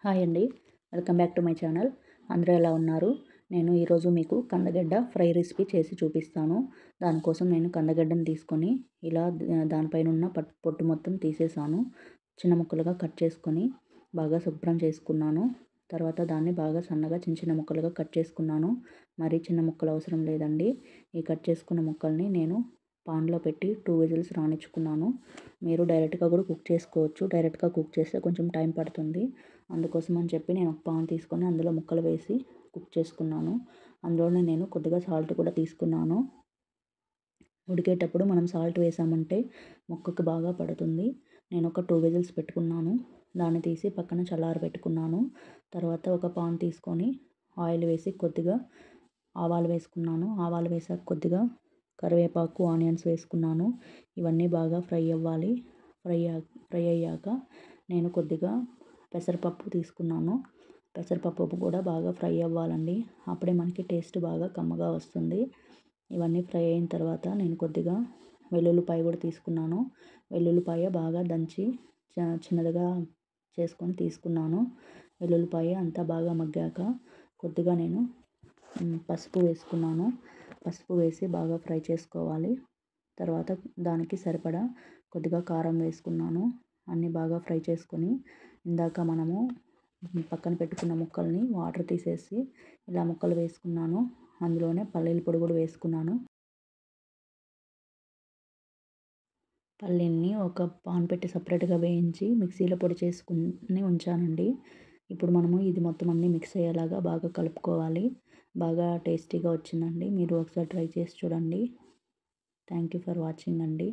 Hi అండి. Welcome back to my channel. అందరూ ఎలా ఉన్నారు? నేను ఈరోజు మీకు కందగడ్డ ఫ్రై రెసిపీ చేసి చూపిస్తాను. దానికోసం నేను కందగడ్డను తీసుకొని ఇలా దానిపైన ఉన్న పొట్టు మొత్తం తీసేసాను. చిన్న ముక్కలుగా కట్ చేసుకొని బాగా శుభ్రం చేసుకున్నాను. తర్వాత దాన్ని బాగా సన్నగా చిన్న చిన్న ముక్కలుగా కట్ చేసుకున్నాను. మరీ చిన్న ముక్కలు అవసరం లేదండి. ఈ కట్ చేసుకున్న ముక్కల్ని నేను పాన్లో పెట్టి 2 విజిల్స్ రానిచ్చుకున్నాను. మీరు డైరెక్ట్గా కూడా కుక్ చేసుకోవచ్చు. డైరెక్ట్గా కుక్ చేస్తే కొంచెం టైం పడుతుంది. అందుకోసం అని చెప్పి నేను ఒక పాన్ తీసుకొని అందులో ముక్కలు వేసి కుక్ చేసుకున్నాను. అందులోనే నేను కొద్దిగా సాల్ట్ కూడా తీసుకున్నాను. ఉడికేటప్పుడు మనం సాల్ట్ వేసామంటే ముక్కకు బాగా పడుతుంది. నేను ఒక 2 విజిల్స్ పెట్టుకున్నాను. దాన్ని తీసి పక్కన చల్లారబెట్టుకున్నాను. తర్వాత ఒక పాన్ తీసుకొని ఆయిల్ వేసి కొద్దిగా ఆవాలు వేసుకున్నాను. ఆవాలు వేసాక కొద్దిగా కరివేపాకు, ఆనియన్స్ వేసుకున్నాను. ఇవన్నీ బాగా ఫ్రై అవ్వాలి. ఫ్రై అయ్యాక నేను కొద్దిగా పెసరపప్పు తీసుకున్నాను. పెసరపప్పు కూడా బాగా ఫ్రై అవ్వాలండి. అప్పుడే మనకి టేస్ట్ బాగా కమ్మగా వస్తుంది. ఇవన్నీ ఫ్రై అయిన తర్వాత నేను కొద్దిగా వెల్లుల్లిపాయ కూడా తీసుకున్నాను. వెల్లుల్లిపాయ బాగా దంచి చిన్నదిగా చేసుకొని తీసుకున్నాను. వెల్లుల్లిపాయ అంతా బాగా మగ్గాక కొద్దిగా నేను పసుపు వేసుకున్నాను. పసుపు వేసి బాగా ఫ్రై చేసుకోవాలి. తర్వాత దానికి సరిపడా కొద్దిగా కారం వేసుకున్నాను. అన్నీ బాగా ఫ్రై చేసుకొని ఇందాక మనము పక్కన పెట్టుకున్న ముక్కల్ని వాటర్ తీసేసి ఇలా ముక్కలు వేసుకున్నాను. అందులోనే పల్లీల పొడి కూడా వేసుకున్నాను. పల్లీల్ని ఒక పాన్ పెట్టి సపరేట్గా వేయించి మిక్సీలో పొడి చేసుకుని ఉంచానండి. ఇప్పుడు మనము ఇది మొత్తం అన్నీ మిక్స్ అయ్యేలాగా బాగా కలుపుకోవాలి. బాగా టేస్టీగా వచ్చిందండి. మీరు ఒకసారి ట్రై చేసి చూడండి. థ్యాంక్ యూ ఫర్ వాచింగ్ అండి.